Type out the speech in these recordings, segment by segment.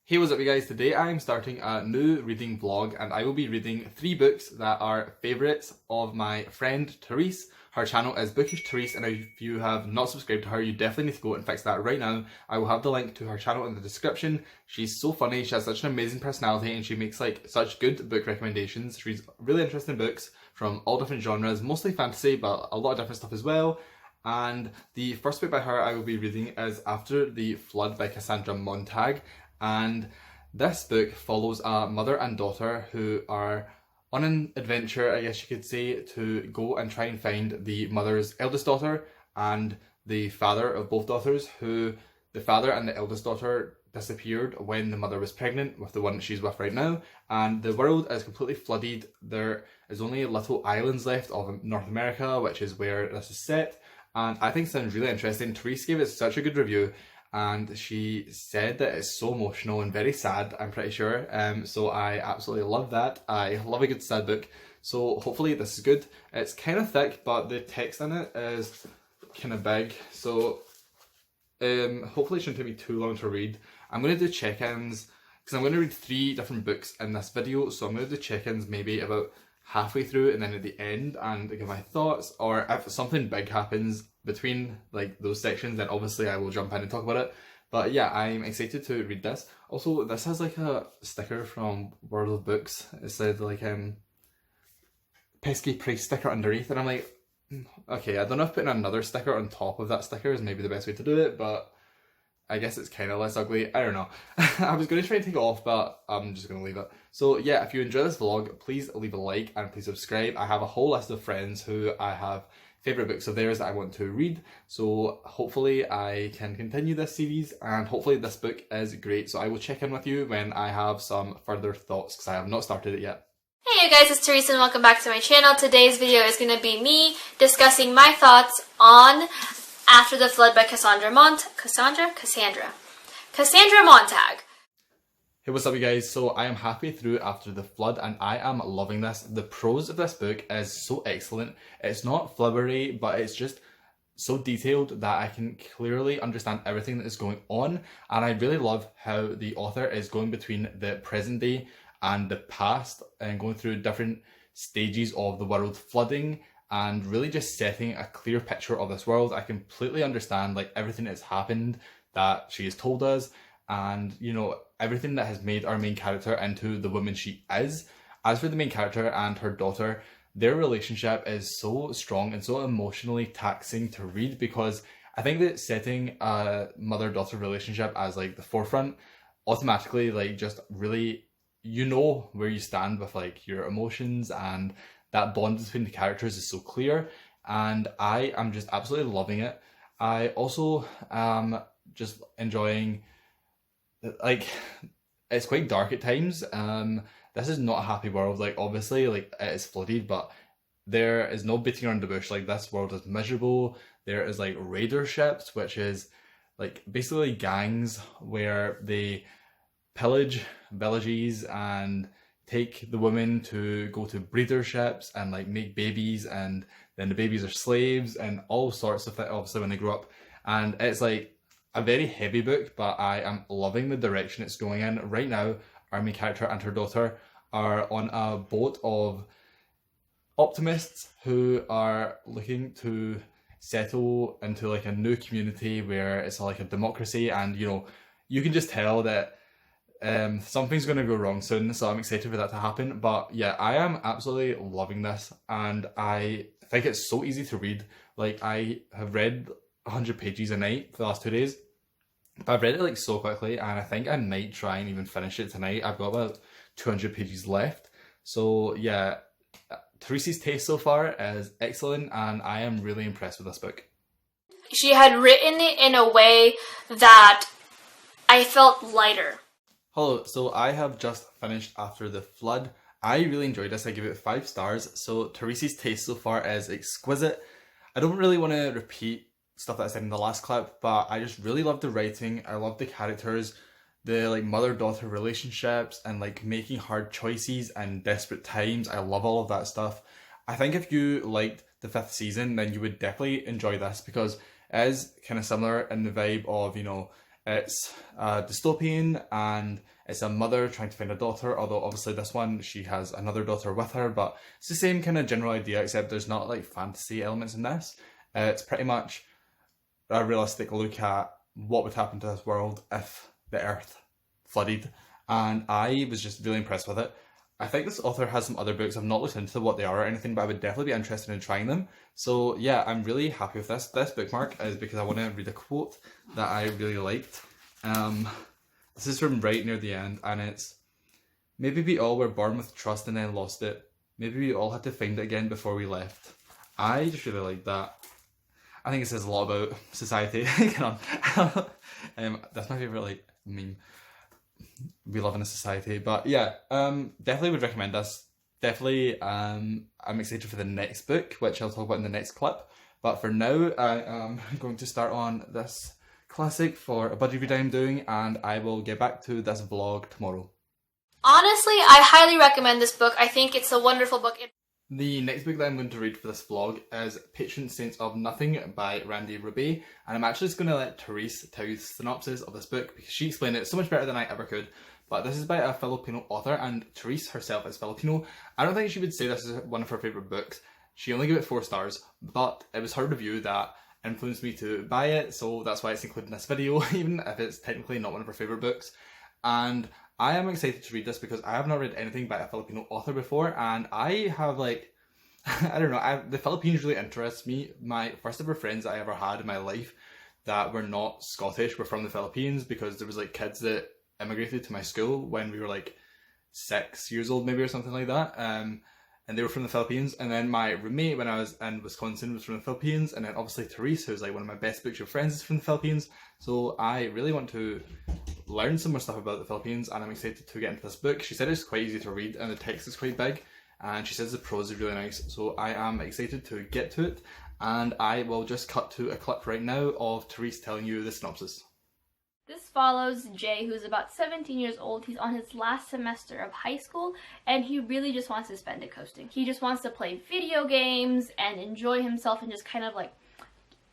Hey, what's up you guys? Today I'm starting a new reading vlog and I will be reading 3 books that are favourites of my friend Therese. Her channel is BookishTherese, and if you have not subscribed to her, you definitely need to go and fix that right now. I will have the link to her channel in the description. She's so funny, she has such an amazing personality, and she makes like such good book recommendations. She reads really interesting books from all different genres, mostly fantasy but a lot of different stuff as well. And the first book by her I will be reading is After the Flood by Cassandra Montag. And this book follows a mother and daughter who are on an adventure, I guess you could say, to go and try and find the mother's eldest daughter and the father of both daughters, who the father and the eldest daughter disappeared when the mother was pregnant with the one that she's with right now, and the world is completely flooded. There is only little islands left of North America, which is where this is set, and I think it sounds really interesting. Therese gave it such a good review, and she said that it's so emotional and very sad, I'm pretty sure. So I absolutely love that. I love a good sad book. So hopefully this is good. It's kind of thick, but the text in it is kind of big. So hopefully it shouldn't take me too long to read. I'm going to do check-ins, because I'm going to read 3 different books in this video. So I'm going to do check-ins maybe about halfway through and then at the end and give my thoughts, or if something big happens between like those sections, then obviously I will jump in and talk about it. But yeah, I'm excited to read this. Also, this has like a sticker from World of Books. It said like pesky price sticker underneath, and I'm like, okay, I don't know if putting another sticker on top of that sticker is maybe the best way to do it, but I guess it's kind of less ugly. I don't know. I was going to try and take it off, but I'm just going to leave it. So yeah, if you enjoy this vlog, please leave a like and please subscribe. I have a whole list of friends who I have favourite books of theirs that I want to read. So hopefully I can continue this series, and hopefully this book is great. So I will check in with you when I have some further thoughts, because I have not started it yet. Hey you guys, it's Therese and welcome back to my channel. Today's video is going to be me discussing my thoughts on After the Flood by Cassandra Montag. Hey, what's up you guys? So I am halfway through After the Flood and I am loving this. The prose of this book is so excellent. It's not flibbery, but it's just so detailed that I can clearly understand everything that is going on, and I really love how the author is going between the present day and the past and going through different stages of the world flooding and really just setting a clear picture of this world. I completely understand like everything that's happened that she has told us, and you know, everything that has made our main character into the woman she is. As for the main character and her daughter, their relationship is so strong and so emotionally taxing to read, because I think that setting a mother-daughter relationship as like the forefront automatically like just really, you know where you stand with like your emotions, and that bond between the characters is so clear, and I am just absolutely loving it. I also am just enjoying, like, it's quite dark at times. This is not a happy world, like obviously like it is flooded, but there is no beating around the bush. Like, this world is miserable. There is like raider ships, which is like basically gangs where they pillage villages and take the women to go to breeder ships and like make babies, and then the babies are slaves and all sorts of things obviously when they grow up. And it's like a very heavy book, but I am loving the direction it's going in. Right now, our main character and her daughter are on a boat of optimists who are looking to settle into like a new community where it's like a democracy, and you know, you can just tell that something's going to go wrong soon, so I'm excited for that to happen. But yeah, I am absolutely loving this, and I think it's so easy to read. Like, I have read 100 pages a night for the last 2 days, but I've read it like so quickly, and I think I might try and even finish it tonight. I've got about 200 pages left. So yeah, Therese's taste so far is excellent, and I am really impressed with this book. She had written it in a way that I felt lighter. Hello, so I have just finished After the Flood. I really enjoyed this. I give it 5 stars. So Therese's taste so far is exquisite. I don't really want to repeat stuff that I said in the last clip, but I just really love the writing. I love the characters, the like mother-daughter relationships, and like making hard choices and desperate times. I love all of that stuff. I think if you liked the 5th season, then you would definitely enjoy this, because it is kind of similar in the vibe of, you know, It's a dystopian, and it's a mother trying to find a daughter, although obviously this one, she has another daughter with her, but it's the same kind of general idea, except there's not like fantasy elements in this. It's pretty much a realistic look at what would happen to this world if the earth flooded, and I was just really impressed with it. I think this author has some other books. I've not looked into what they are or anything, but I would definitely be interested in trying them. So yeah, I'm really happy with this. This bookmark is because I want to read a quote that I really liked. This is from right near the end, and it's, "Maybe we all were born with trust and then lost it. Maybe we all had to find it again before we left." I just really like that. I think it says a lot about society. Come on. That's my favourite like meme. We live in a society, but yeah, definitely would recommend this. Definitely, I'm excited for the next book, which I'll talk about in the next clip. But for now, I am going to start on this classic for a budget read I'm doing, and I will get back to this vlog tomorrow. Honestly, I highly recommend this book. I think it's a wonderful book. The next book that I'm going to read for this vlog is Patron Saints of Nothing by Randy Roubaix, and I'm actually just going to let Therese tell you the synopsis of this book because she explained it so much better than I ever could. But this is by a Filipino author, and Therese herself is Filipino. I don't think she would say this is one of her favourite books. She only gave it 4 stars, but it was her review that influenced me to buy it, so that's why it's included in this video, even if it's technically not one of her favourite books. And I am excited to read this because I have not read anything by a Filipino author before, and I have like, I don't know, the Philippines really interests me. My first ever friends I ever had in my life that were not Scottish were from the Philippines, because there was like kids that immigrated to my school when we were like 6 years old maybe or something like that, and they were from the Philippines. And then my roommate when I was in Wisconsin was from the Philippines, and then obviously Therese, who's like one of my best bookshelf friends, is from the Philippines. So I really want to learn some more stuff about the Philippines, and I'm excited to get into this book. She said it's quite easy to read and the text is quite big, and she says the prose is really nice, so I am excited to get to it. And I will just cut to a clip right now of Therese telling you the synopsis. This follows Jay, who's about 17 years old. He's on his last semester of high school, and he really just wants to spend it coasting. He just wants to play video games and enjoy himself and just kind of like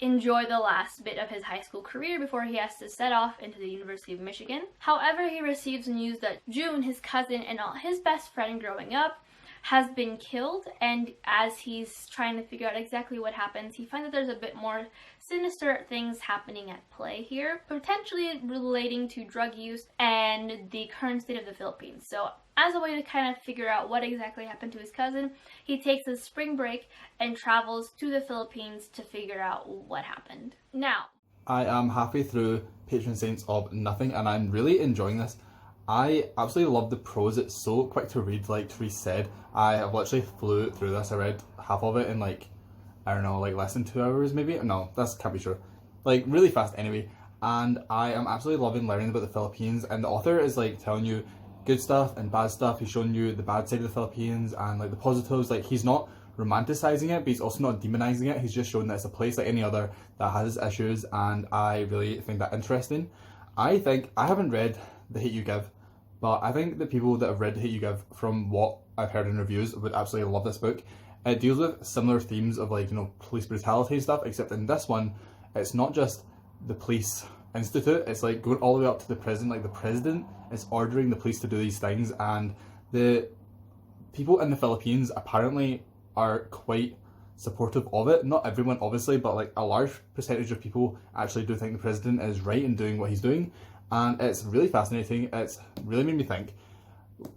enjoy the last bit of his high school career before he has to set off into the University of Michigan. However, he receives news that June, his cousin and his best friend growing up, has been killed, and as he's trying to figure out exactly what happens, he finds that there's a bit more sinister things happening at play here, potentially relating to drug use and the current state of the Philippines. So as a way to kind of figure out what exactly happened to his cousin, he takes a spring break and travels to the Philippines to figure out what happened. Now, I am halfway through Patron Saints of Nothing, and I'm really enjoying this. I absolutely love the prose. It's so quick to read, like Therese said. I have literally flew through this. I read half of it in like, I don't know, like less than 2 hours maybe? No, that can't be true. Like really fast anyway. And I am absolutely loving learning about the Philippines, and the author is like telling you good stuff and bad stuff. He's showing you the bad side of the Philippines and like the positives. Like he's not romanticizing it, but he's also not demonizing it. He's just showing that it's a place like any other that has issues, and I really think that interesting. I think, I haven't read The Hate You Give, but I think the people that have read The Hate You Give, from what I've heard in reviews, would absolutely love this book. It deals with similar themes of like, you know, police brutality and stuff, except in this one, it's not just the police institute, it's like going all the way up to the president. Like the president is ordering the police to do these things, and the people in the Philippines apparently are quite supportive of it. Not everyone obviously, but like a large percentage of people actually do think the president is right in doing what he's doing. And it's really fascinating. It's really made me think.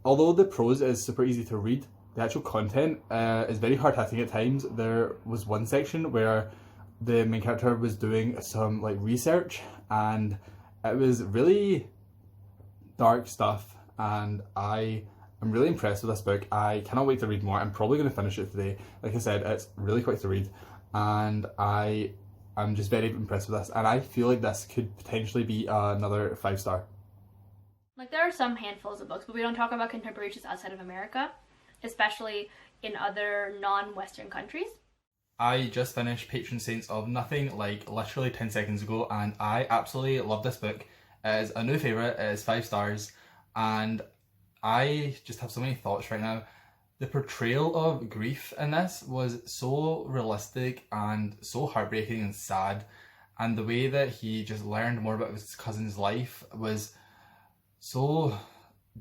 Although the prose is super easy to read, the actual content is very hard-hitting at times. There was one section where the main character was doing some like research, and it was really dark stuff, and I am really impressed with this book. I cannot wait to read more. I'm probably going to finish it today. Like I said, it's really quick to read, and I'm just very impressed with this, and I feel like this could potentially be another 5-star. like there are some handfuls of books, but we don't talk about contemporary just outside of America, especially in other non-Western countries. I just finished Patron Saints of Nothing like literally 10 seconds ago, and I absolutely love this book. It is a new favourite, it is 5 stars, and I just have so many thoughts right now. The portrayal of grief in this was so realistic and so heartbreaking and sad, and the way that he just learned more about his cousin's life was so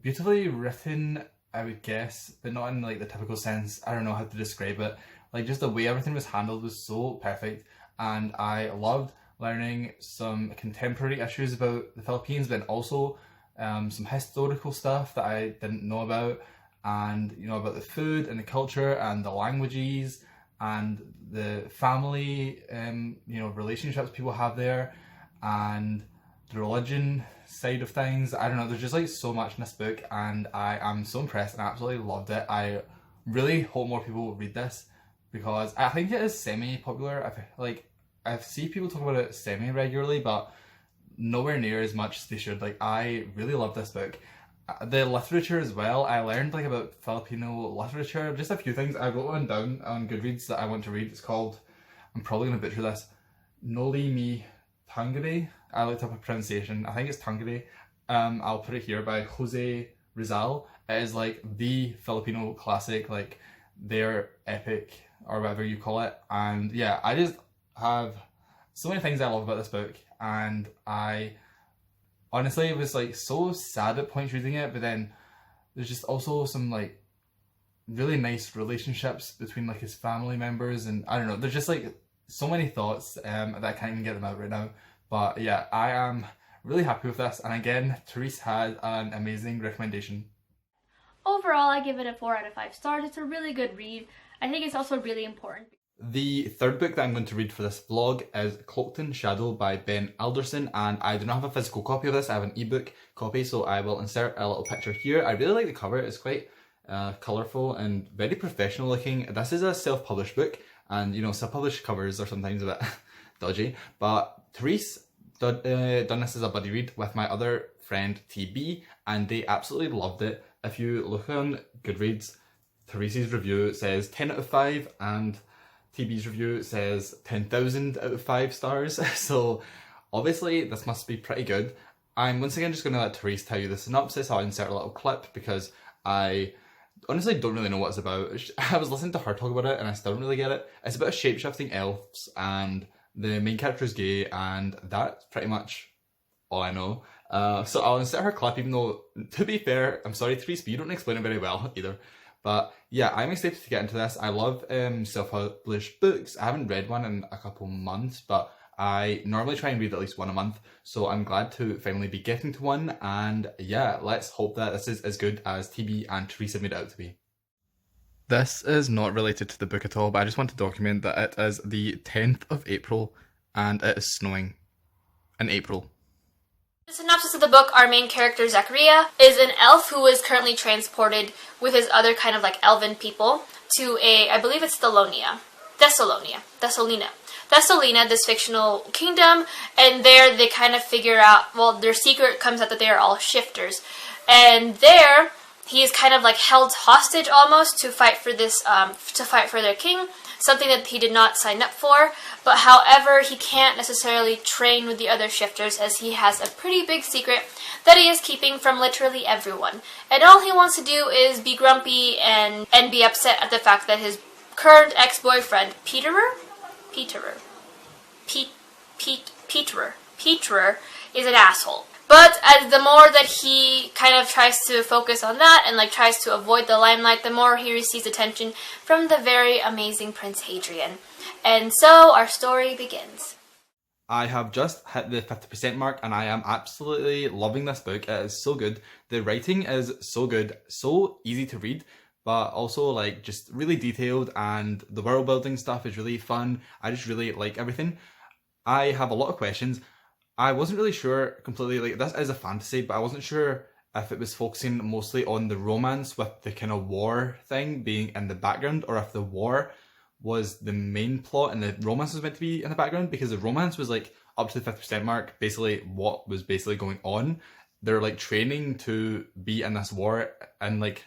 beautifully written, I would guess, but not in like the typical sense. I don't know how to describe it. Like just the way everything was handled was so perfect, and I loved learning some contemporary issues about the Philippines, but also some historical stuff that I didn't know about, and you know, about the food and the culture and the languages and the family you know, relationships people have there, and the religion side of things. I don't know, there's just like so much in this book, and I am so impressed and I absolutely loved it. I really hope more people will read this, because I think it is semi-popular. I see people talk about it semi-regularly, but nowhere near as much as they should. Like, I really love this book. The literature as well, I learned like about Filipino literature, just a few things. I wrote one down on Goodreads that I want to read. It's called, I'm probably going to butcher this, Noli Me Tangere. I looked up a pronunciation, I think it's Tangere. I'll put it here, by Jose Rizal. It is like the Filipino classic, like their epic or whatever you call it. And yeah, I just have so many things I love about this book, and I honestly was like so sad at points reading it, but then there's just also some like really nice relationships between like his family members, and I don't know, there's just like so many thoughts that I can't even get them out right now. But yeah, I am really happy with this, and again, Therese had an amazing recommendation. Overall, I give it a 4 out of 5 stars. It's a really good read. I think it's also really important. The third book that I'm going to read for this vlog is Cloaked in Shadow by Ben Alderson, and I do not have a physical copy of this. I have an ebook copy, so I will insert a little picture here. I really like the cover. It's quite colourful and very professional looking. This is a self-published book, and you know, self-published covers are sometimes a bit dodgy, but Therese done this as a buddy read with my other friend TB, and they absolutely loved it. If you look on Goodreads, Therese's review says 10 out of 5, and TB's review says 10,000 out of 5 stars, so obviously this must be pretty good. I'm once again just going to let Therese tell you the synopsis. I'll insert a little clip because I honestly don't really know what it's about. I was listening to her talk about it and I still don't really get it. It's about shape-shifting elves, and the main character is gay, and that's pretty much all I know. So I'll insert her clip, even though, to be fair, I'm sorry Therese, but you don't explain it very well either. But yeah, I'm excited to get into this. I love self-published books. I haven't read one in a couple months, but I normally try and read at least one a month. So I'm glad to finally be getting to one. And yeah, let's hope that this is as good as TB and Therese made it out to be. This is not related to the book at all, but I just want to document that it is the 10th of April and it is snowing in April. The synopsis of the book, our main character, Zachariah, is an elf who is currently transported with his other kind of like elven people to I believe it's Thessalina, this fictional kingdom, and there they kind of figure out, well, their secret comes out that they are all shifters, and there he is kind of like held hostage almost to fight for this, to fight for their king, something that he did not sign up for, but however, he can't necessarily train with the other shifters as he has a pretty big secret that he is keeping from literally everyone. And all he wants to do is be grumpy and be upset at the fact that his current ex-boyfriend, Peterer, is an asshole. But as the more that he kind of tries to focus on that and like tries to avoid the limelight, the more he receives attention from the very amazing Prince Hadrian. And so our story begins. I have just hit the 50% mark and I am absolutely loving this book. It is so good. The writing is so good, so easy to read, but also like just really detailed, and the world building stuff is really fun. I just really like everything. I have a lot of questions. I wasn't really sure completely, like this is a fantasy, but I wasn't sure if it was focusing mostly on the romance with the kind of war thing being in the background, or if the war was the main plot and the romance was meant to be in the background, because the romance was like up to the 50% mark, basically what was basically going on. They're like training to be in this war and like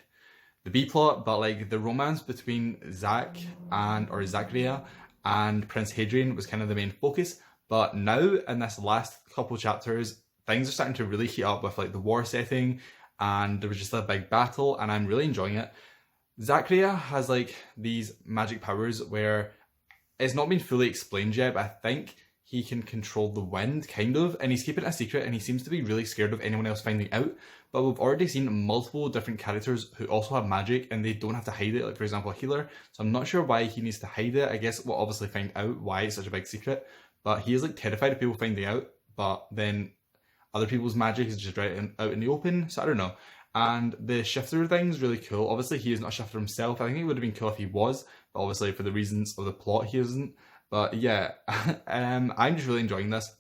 the B plot, but like the romance between Zachariah and Prince Hadrian was kind of the main focus. But now in this last couple chapters, things are starting to really heat up with like the war setting, and there was just a big battle, and I'm really enjoying it. Zachariah has like these magic powers where it's not been fully explained yet, but I think he can control the wind, kind of, and he's keeping it a secret, and he seems to be really scared of anyone else finding out. But we've already seen multiple different characters who also have magic, and they don't have to hide it, like for example a healer. So I'm not sure why he needs to hide it. I guess we'll obviously find out why it's such a big secret. But he is like terrified of people finding out, but then other people's magic is just right out in the open, so I don't know. And the shifter thing's really cool. Obviously he is not a shifter himself. I think it would have been cool if he was, but obviously for the reasons of the plot he isn't. But yeah, I'm just really enjoying this.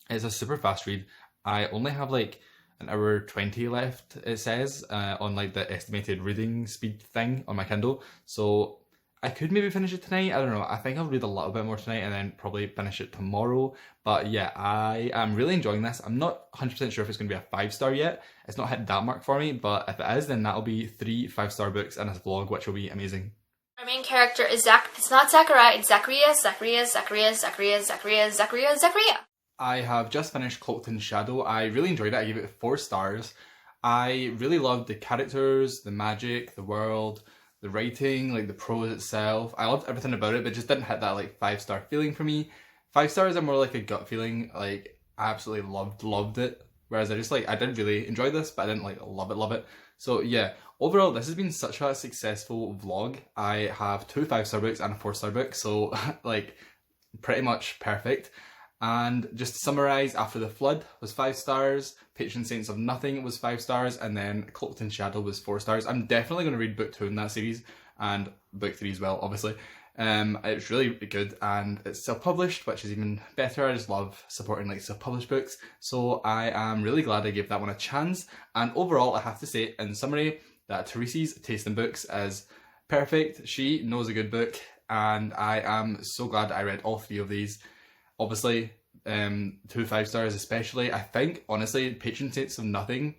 It's a super fast read. I only have like an hour 20 left, it says, on like the estimated reading speed thing on my Kindle. So I could maybe finish it tonight. I don't know. I think I'll read a little bit more tonight and then probably finish it tomorrow. But yeah, I am really enjoying this. I'm not 100% sure if it's going to be a 5-star yet. It's not hit that mark for me, but if it is, then that'll be 3 5-star books in this vlog, which will be amazing. Our main character is It's not Zachariah, it's Zachariah. I have just finished Cloaked in Shadow. I really enjoyed it. I gave it 4 stars. I really loved the characters, the magic, the world, the writing, like the prose itself. I loved everything about it, but it just didn't hit that like 5-star feeling for me. 5 stars are more like a gut feeling. Like I absolutely loved it. Whereas I did really enjoy this, but I didn't like love it. So yeah, overall this has been such a successful vlog. I have 2 5-star books and a 4-star book, so like pretty much perfect. And just to summarise, After the Flood was 5 stars, Patron Saints of Nothing was 5 stars, and then Cloaked in Shadow was 4 stars. I'm definitely going to read book 2 in that series, and book 3 as well, obviously. It's really good, and it's self-published, which is even better. I just love supporting like self-published books, so I am really glad I gave that one a chance. And overall, I have to say, in summary, that Therese's taste in books is perfect. She knows a good book, and I am so glad I read all 3 of these. Obviously, 2 5 stars especially. I think, honestly, Patron Saints of Nothing,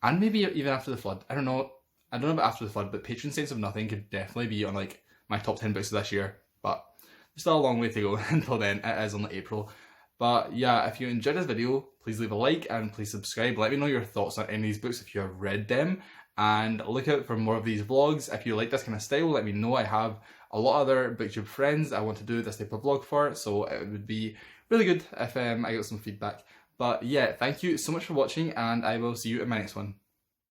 and maybe even After the Flood. I don't know about After the Flood, but Patron Saints of Nothing could definitely be on like my top 10 books of this year. But there's still a long way to go until then. It is only April. But yeah, if you enjoyed this video, please leave a like and please subscribe. Let me know your thoughts on any of these books if you have read them. And look out for more of these vlogs. If you like this kind of style, let me know. I have a lot of other Booktube friends I want to do this type of vlog for, so it would be really good if I got some feedback. But yeah, thank you so much for watching, and I will see you in my next one.